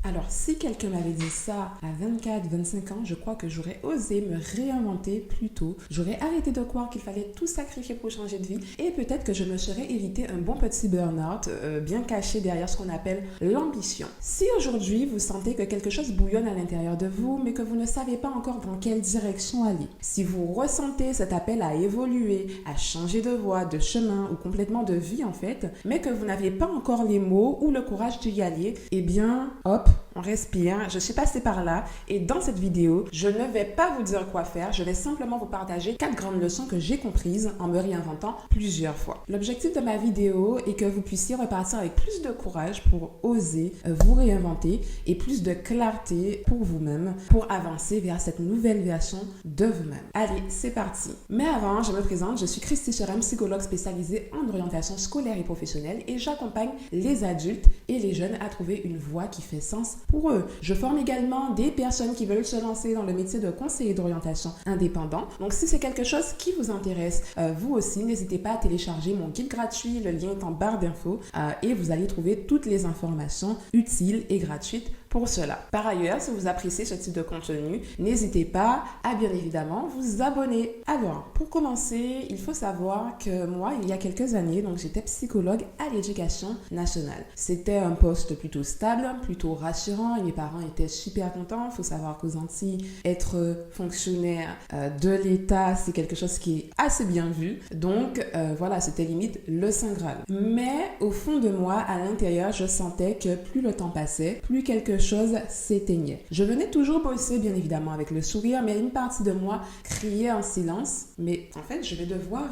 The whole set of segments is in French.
Alors, si quelqu'un m'avait dit ça à 24, 25 ans, je crois que j'aurais osé me réinventer plus tôt. J'aurais arrêté de croire qu'il fallait tout sacrifier pour changer de vie et peut-être que je me serais évité un bon petit burn-out bien caché derrière ce qu'on appelle l'ambition. Si aujourd'hui, vous sentez que quelque chose bouillonne à l'intérieur de vous, mais que vous ne savez pas encore dans quelle direction aller, si vous ressentez cet appel à évoluer, à changer de voie, de chemin ou complètement de vie en fait, mais que vous n'avez pas encore les mots ou le courage d'y aller, eh bien, hop, on respire, je suis passée par là et dans cette vidéo, je ne vais pas vous dire quoi faire, je vais simplement vous partager 4 grandes leçons que j'ai comprises en me réinventant plusieurs fois. L'objectif de ma vidéo est que vous puissiez repartir avec plus de courage pour oser vous réinventer et plus de clarté pour vous-même pour avancer vers cette nouvelle version de vous-même. Allez, c'est parti. Mais avant, je me présente, je suis Christy Cherem, psychologue spécialisée en orientation scolaire et professionnelle et j'accompagne les adultes et les jeunes à trouver une voie qui fait sens pour eux. Je forme également des personnes qui veulent se lancer dans le métier de conseiller d'orientation indépendant. Donc, si c'est quelque chose qui vous intéresse, vous aussi, n'hésitez pas à télécharger mon guide gratuit. Le lien est en barre d'infos et vous allez trouver toutes les informations utiles et gratuites pour cela. Par ailleurs, si vous appréciez ce type de contenu, n'hésitez pas à bien évidemment vous abonner. Alors, pour commencer, il faut savoir que moi, il y a quelques années, donc j'étais psychologue à l'Éducation nationale. C'était un poste plutôt stable, plutôt rassurant et mes parents étaient super contents. Il faut savoir qu'aux Antilles, être fonctionnaire de l'État, c'est quelque chose qui est assez bien vu. Donc, voilà, c'était limite le Saint Graal. Mais au fond de moi, à l'intérieur, je sentais que plus le temps passait, plus quelque chose s'éteignait. Je venais toujours bosser, bien évidemment, avec le sourire, mais une partie de moi criait en silence. Mais en fait, je vais devoir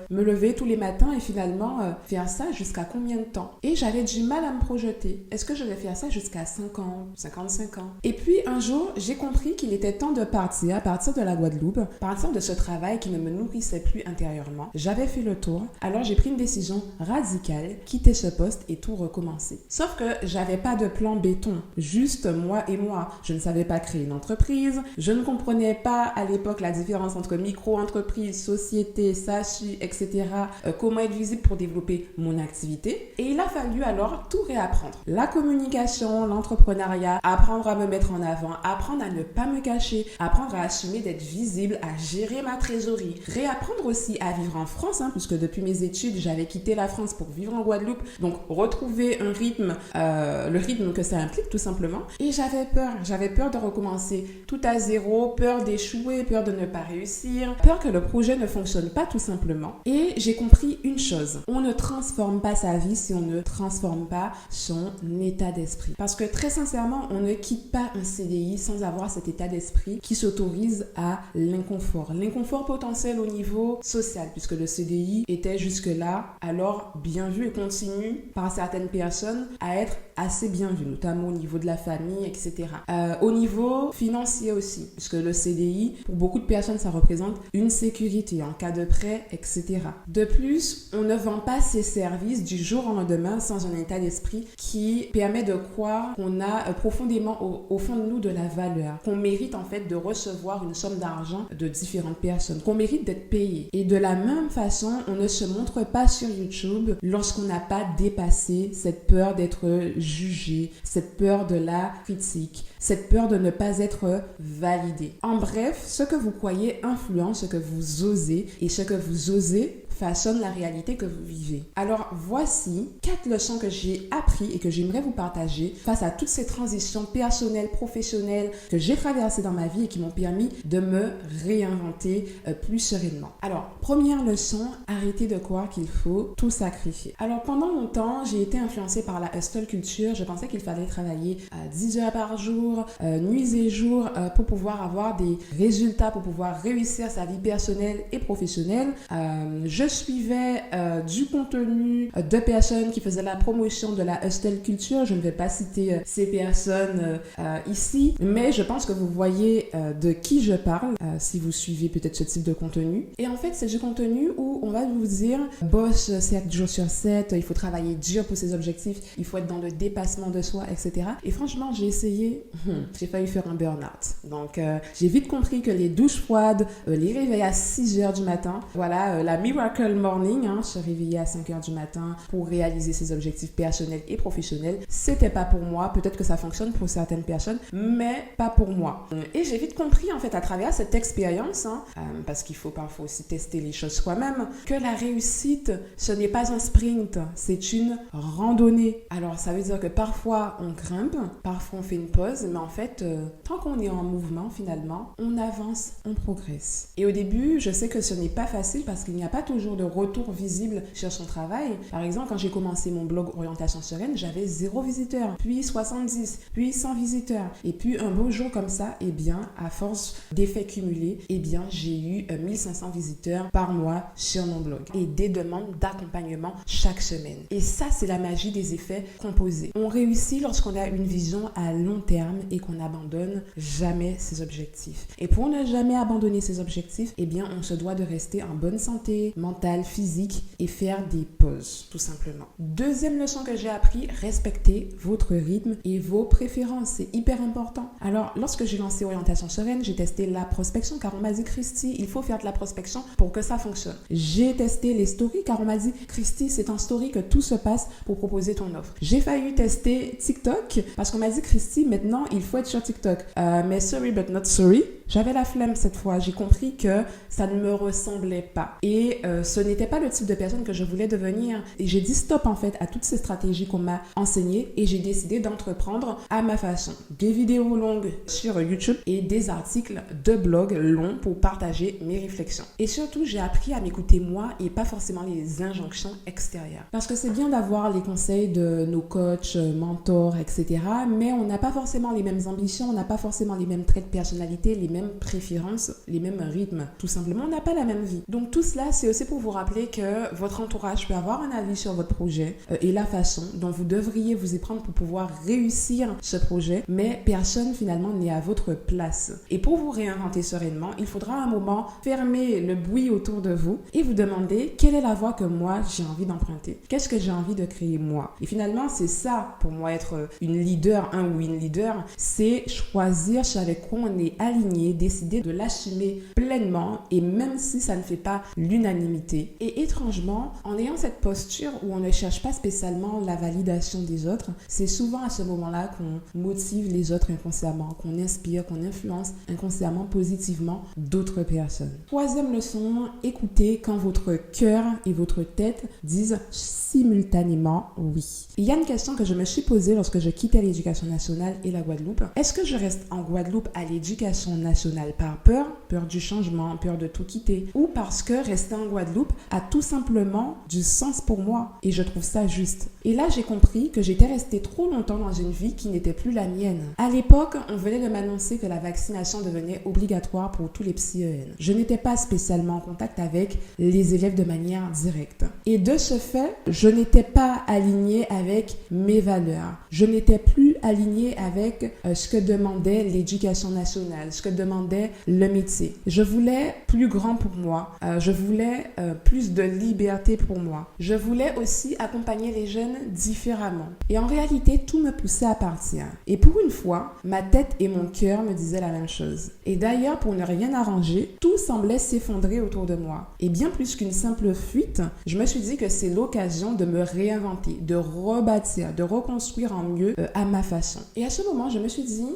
me lever tous les matins et finalement faire ça jusqu'à combien de temps? Et j'avais du mal à me projeter. Est-ce que je vais faire ça jusqu'à 5 ans, 55 ans? Et puis un jour, j'ai compris qu'il était temps de partir de la Guadeloupe, partir de ce travail qui ne me nourrissait plus intérieurement. J'avais fait le tour, alors j'ai pris une décision radicale, quitter ce poste et tout recommencer. Sauf que j'avais pas de plan béton, juste moi et moi. Je ne savais pas créer une entreprise, je ne comprenais pas à l'époque la différence entre micro-entreprise, société, SASU, etc. Comment être visible pour développer mon activité. Et il a fallu alors tout réapprendre. La communication, l'entrepreneuriat, apprendre à me mettre en avant, apprendre à ne pas me cacher, apprendre à assumer d'être visible, à gérer ma trésorerie, réapprendre aussi à vivre en France, puisque depuis mes études, j'avais quitté la France pour vivre en Guadeloupe, donc retrouver un rythme, le rythme que ça implique tout simplement. Et j'avais peur de recommencer tout à zéro, peur d'échouer, peur de ne pas réussir, peur que le projet ne fonctionne pas tout simplement. Et j'ai compris une chose, on ne transforme pas sa vie si on ne transforme pas son état d'esprit. Parce que très sincèrement, on ne quitte pas un CDI sans avoir cet état d'esprit qui s'autorise à l'inconfort. L'inconfort potentiel au niveau social, puisque le CDI était jusque-là alors bien vu et continue par certaines personnes à être assez bien vu, notamment au niveau de la famille, etc. Au niveau financier aussi, puisque le CDI, pour beaucoup de personnes, ça représente une sécurité en cas de prêt, etc. De plus, on ne vend pas ses services du jour au lendemain sans un état d'esprit qui permet de croire qu'on a profondément au fond de nous de la valeur, qu'on mérite en fait de recevoir une somme d'argent de différentes personnes, qu'on mérite d'être payé. Et de la même façon, on ne se montre pas sur YouTube lorsqu'on n'a pas dépassé cette peur d'être jugé, cette peur de la critique, cette peur de ne pas être validé. En bref, ce que vous croyez influence ce que vous osez et ce que vous osez façonne la réalité que vous vivez. Alors voici 4 leçons que j'ai apprises et que j'aimerais vous partager face à toutes ces transitions personnelles, professionnelles que j'ai traversées dans ma vie et qui m'ont permis de me réinventer plus sereinement. Alors, première leçon, arrêtez de croire qu'il faut tout sacrifier. Alors pendant longtemps, j'ai été influencée par la hustle culture. Je pensais qu'il fallait travailler 10 heures par jour, nuit et jour pour pouvoir avoir des résultats, pour pouvoir réussir sa vie personnelle et professionnelle. Je suivais du contenu de personnes qui faisaient la promotion de la hustle culture. Je ne vais pas citer ces personnes ici, mais je pense que vous voyez de qui je parle si vous suivez peut-être ce type de contenu. Et en fait, c'est du contenu où on va vous dire bosse 7 jours sur 7, il faut travailler dur pour ses objectifs, il faut être dans le dépassement de soi, etc. Et franchement, j'ai essayé, j'ai failli faire un burn-out. Donc, j'ai vite compris que les douches froides, les réveils à 6 heures du matin, voilà, la miracle miracle morning, se réveiller à 5 heures du matin pour réaliser ses objectifs personnels et professionnels, c'était pas pour moi. Peut-être que ça fonctionne pour certaines personnes, mais pas pour moi. Et j'ai vite compris en fait à travers cette expérience, parce qu'il faut parfois aussi tester les choses soi-même, que la réussite, ce n'est pas un sprint, c'est une randonnée. Alors ça veut dire que parfois on grimpe, parfois on fait une pause, mais en fait, tant qu'on est en mouvement finalement, on avance, on progresse. Et au début, je sais que ce n'est pas facile parce qu'il n'y a pas toujours de retour visible sur son travail. Par exemple, quand j'ai commencé mon blog Orientation Sereine, j'avais 0 visiteur, puis 70, puis 100 visiteurs. Et puis un beau jour comme ça, eh bien, à force d'effets cumulés, eh bien, j'ai eu 1500 visiteurs par mois sur mon blog et des demandes d'accompagnement chaque semaine. Et ça, c'est la magie des effets composés. On réussit lorsqu'on a une vision à long terme et qu'on n'abandonne jamais ses objectifs. Et pour ne jamais abandonner ses objectifs, eh bien, on se doit de rester en bonne santé mentale, physique et faire des pauses, tout simplement. Deuxième leçon que j'ai appris, respectez votre rythme et vos préférences. C'est hyper important. Alors, lorsque j'ai lancé Orientation Sereine, j'ai testé la prospection car on m'a dit, Christy, il faut faire de la prospection pour que ça fonctionne. J'ai testé les stories car on m'a dit, Christy, c'est en story que tout se passe pour proposer ton offre. J'ai failli tester TikTok parce qu'on m'a dit, Christy, maintenant, il faut être sur TikTok. Mais sorry but not sorry. J'avais la flemme cette fois. J'ai compris que ça ne me ressemblait pas. Et ce n'était pas le type de personne que je voulais devenir. Et j'ai dit stop en fait à toutes ces stratégies qu'on m'a enseignées et j'ai décidé d'entreprendre à ma façon. Des vidéos longues sur YouTube et des articles de blog longs pour partager mes réflexions. Et surtout, j'ai appris à m'écouter moi et pas forcément les injonctions extérieures. Parce que c'est bien d'avoir les conseils de nos coachs, mentors, etc. Mais on n'a pas forcément les mêmes ambitions, on n'a pas forcément les mêmes traits de personnalité, les mêmes préférences, les mêmes rythmes. Tout simplement, on n'a pas la même vie. Donc tout cela, c'est aussi pour vous rappeler que votre entourage peut avoir un avis sur votre projet et la façon dont vous devriez vous y prendre pour pouvoir réussir ce projet, mais personne finalement n'est à votre place. Et pour vous réinventer sereinement, il faudra à un moment fermer le bruit autour de vous et vous demander quelle est la voie que moi j'ai envie d'emprunter. Qu'est-ce que j'ai envie de créer moi? Et finalement, c'est ça pour moi être une leader, un ou une leader, c'est choisir avec quoi on est aligné, décider de l'assumer pleinement et même si ça ne fait pas l'unanimité. Et étrangement, en ayant cette posture où on ne cherche pas spécialement la validation des autres, c'est souvent à ce moment-là qu'on motive les autres inconsciemment, qu'on inspire, qu'on influence inconsciemment positivement d'autres personnes. Troisième leçon, écoutez quand votre cœur et votre tête disent simultanément oui. Il y a une question que je me suis posée lorsque je quittais l'éducation nationale et la Guadeloupe. Est-ce que je reste en Guadeloupe à l'éducation nationale par peur du changement, peur de tout quitter, ou parce que rester en Guadeloupe a tout simplement du sens pour moi et je trouve ça juste. Et là, j'ai compris que j'étais restée trop longtemps dans une vie qui n'était plus la mienne. À l'époque, on venait de m'annoncer que la vaccination devenait obligatoire pour tous les psy-EN. Je n'étais pas spécialement en contact avec les élèves de manière directe. Et de ce fait, je n'étais pas alignée avec mes valeurs. Je n'étais plus alignée avec ce que demandait l'éducation nationale, ce que demandait le métier. Je voulais plus grand pour moi. Je voulais plus de liberté pour moi. Je voulais aussi accompagner les jeunes différemment. Et en réalité, tout me poussait à partir. Et pour une fois, ma tête et mon cœur me disaient la même chose. Et d'ailleurs, pour ne rien arranger, tout semblait s'effondrer autour de moi. Et bien plus qu'une simple fuite, je me suis dit que c'est l'occasion de me réinventer, de rebâtir, de reconstruire en mieux à ma façon. Et à ce moment, je me suis dit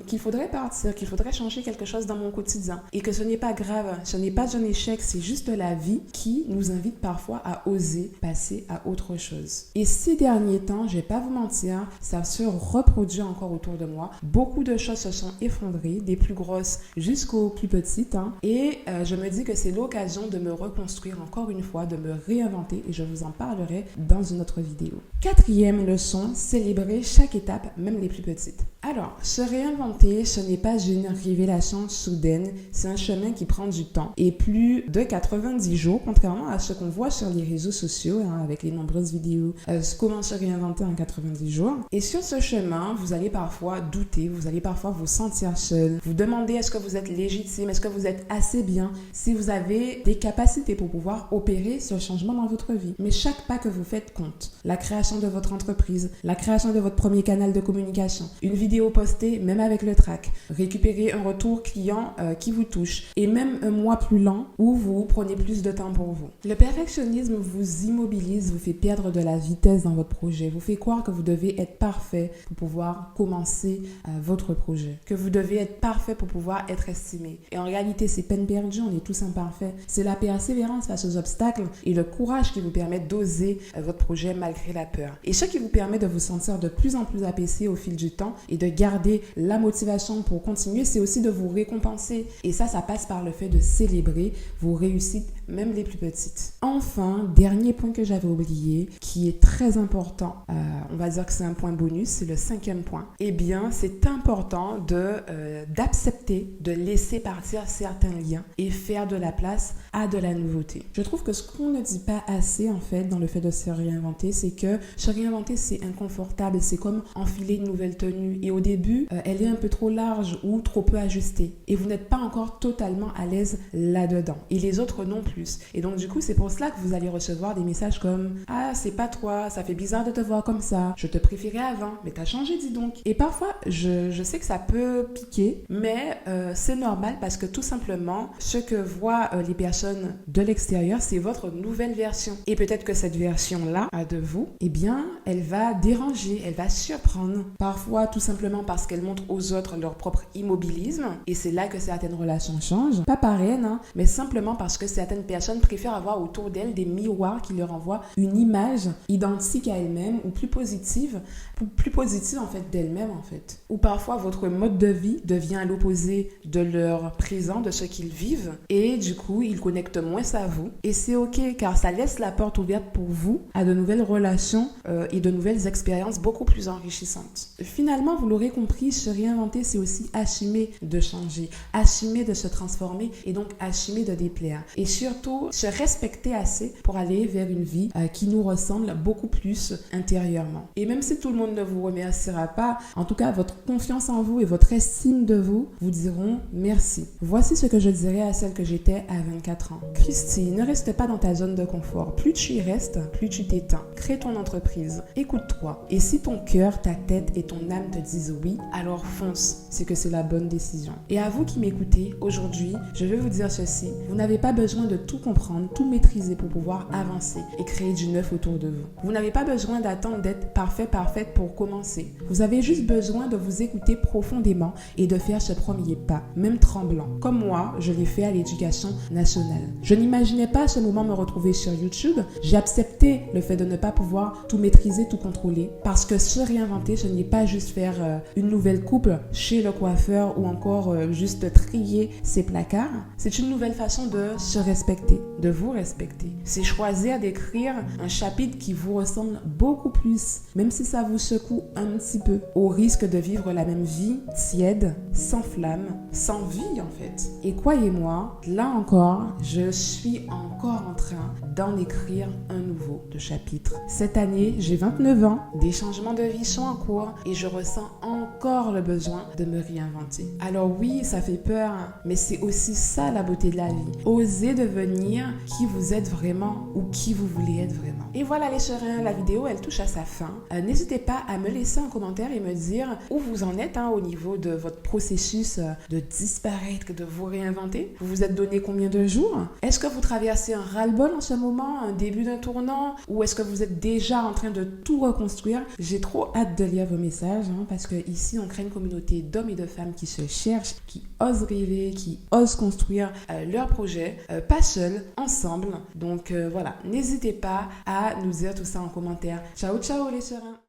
qu'il faudrait partir, qu'il faudrait changer quelque chose dans mon quotidien. Et que ce n'est pas grave, ce n'est pas un échec, c'est juste la vie qui nous invite parfois à oser passer à autre chose. Et ces derniers temps, je vais pas vous mentir, ça se reproduit encore autour de moi. Beaucoup de choses se sont effondrées, des plus grosses jusqu'aux plus petites. Et je me dis que c'est l'occasion de me reconstruire encore une fois, de me réinventer et je vous en parlerai dans une autre vidéo. Quatrième leçon, célébrer chaque étape, même les plus petites. Alors, se réinventer, ce n'est pas une révélation soudaine, c'est un chemin qui prend du temps et plus de 90 jours, contrairement à ce qu'on voit sur les réseaux sociaux, avec les nombreuses vidéos, comment se réinventer en 90 jours. Et sur ce chemin, vous allez parfois douter, vous allez parfois vous sentir seul, vous demander est-ce que vous êtes légitime, est-ce que vous êtes assez bien, si vous avez des capacités pour pouvoir opérer ce changement dans votre vie. Mais chaque pas que vous faites compte. La création de votre entreprise, la création de votre premier canal de communication, une vidéo vidéo postée même avec le track, récupérer un retour client qui vous touche et même un mois plus lent où vous prenez plus de temps pour vous. Le perfectionnisme vous immobilise, vous fait perdre de la vitesse dans votre projet, vous fait croire que vous devez être parfait pour pouvoir commencer votre projet, que vous devez être parfait pour pouvoir être estimé. Et en réalité, c'est peine perdue, on est tous imparfaits. C'est la persévérance face aux obstacles et le courage qui vous permet d'oser votre projet malgré la peur. Et ce qui vous permet de vous sentir de plus en plus apaisé au fil du temps et de garder la motivation pour continuer, c'est aussi de vous récompenser. Et ça passe par le fait de célébrer vos réussites, même les plus petites. Enfin, dernier point que j'avais oublié, qui est très important, on va dire que c'est un point bonus, c'est le 5e point. Eh bien, c'est important d'accepter, de laisser partir certains liens et faire de la place à de la nouveauté. Je trouve que ce qu'on ne dit pas assez, en fait, dans le fait de se réinventer, c'est que se réinventer, c'est inconfortable. C'est comme enfiler une nouvelle tenue. Et au début, elle est un peu trop large ou trop peu ajustée. Et vous n'êtes pas encore totalement à l'aise là-dedans. Et les autres non plus. Et donc, du coup, c'est pour cela que vous allez recevoir des messages comme « Ah, c'est pas toi, ça fait bizarre de te voir comme ça. Je te préférais avant, mais t'as changé, dis donc. » Et parfois, je sais que ça peut piquer, mais c'est normal parce que tout simplement, ce que voient les personnes de l'extérieur, c'est votre nouvelle version. Et peut-être que cette version-là, de vous, eh bien, elle va déranger, elle va surprendre. Parfois, tout simplement parce qu'elle montre aux autres leur propre immobilisme. Et c'est là que certaines relations changent. Pas par haine, hein, mais simplement parce que certaines personnes préfèrent avoir autour d'elles des miroirs qui leur envoient une image identique à elles-mêmes ou plus positive en fait d'elles-mêmes en fait. Ou parfois votre mode de vie devient à l'opposé de leur présent, de ce qu'ils vivent et du coup ils connectent moins à vous et c'est ok car ça laisse la porte ouverte pour vous à de nouvelles relations et de nouvelles expériences beaucoup plus enrichissantes. Finalement, vous l'aurez compris, se réinventer c'est aussi assumer de changer, assumer de se transformer et donc assumer de déplaire et surtout se respecter assez pour aller vers une vie qui nous ressemble beaucoup plus intérieurement. Et même si tout le monde ne vous remerciera pas, en tout cas votre confiance en vous et votre estime de vous vous diront merci. Voici ce que je dirais à celle que j'étais à 24 ans. Christy, ne reste pas dans ta zone de confort. Plus tu y restes, plus tu t'éteins. Crée ton entreprise. Écoute-toi. Et si ton cœur, ta tête et ton âme te disent oui, alors fonce. C'est que c'est la bonne décision. Et à vous qui m'écoutez, aujourd'hui, je vais vous dire ceci. Vous n'avez pas besoin de tout comprendre, tout maîtriser pour pouvoir avancer et créer du neuf autour de vous. Vous n'avez pas besoin d'attendre d'être parfaite pour commencer. Vous avez juste besoin de vous écouter profondément et de faire ce premier pas, même tremblant. Comme moi, je l'ai fait à l'éducation nationale. Je n'imaginais pas à ce moment me retrouver sur YouTube. J'ai accepté le fait de ne pas pouvoir tout maîtriser, tout contrôler. Parce que se réinventer, ce n'est pas juste faire une nouvelle coupe chez le coiffeur ou encore juste trier ses placards. C'est une nouvelle façon de se respecter, de vous respecter. C'est choisir d'écrire un chapitre qui vous ressemble beaucoup plus, même si ça vous secoue un petit peu, au risque de vivre la même vie tiède, sans flamme, sans vie en fait. Et croyez-moi, là encore, je suis encore en train d'en écrire un nouveau de chapitre. Cette année, j'ai 29 ans, des changements de vie sont en cours et je ressens encore le besoin de me réinventer. Alors oui, ça fait peur, mais c'est aussi ça la beauté de la vie. Osez devenir qui vous êtes vraiment ou qui vous voulez être vraiment. Et voilà les chéris, la vidéo elle touche à sa fin. N'hésitez pas à me laisser un commentaire et me dire où vous en êtes au niveau de votre processus de disparaître, de vous réinventer. Vous vous êtes donné combien de jours? Est-ce que vous traversez un ras-le-bol en ce moment, un début d'un tournant, ou est-ce que vous êtes déjà en train de tout reconstruire? J'ai trop hâte de lire vos messages parce que ici on crée une communauté d'hommes et de femmes qui se cherchent, qui osent rêver, qui osent construire leur projet, pas seuls, ensemble. Donc voilà, n'hésitez pas à nous dire tout ça en commentaire. Ciao ciao les sœurs.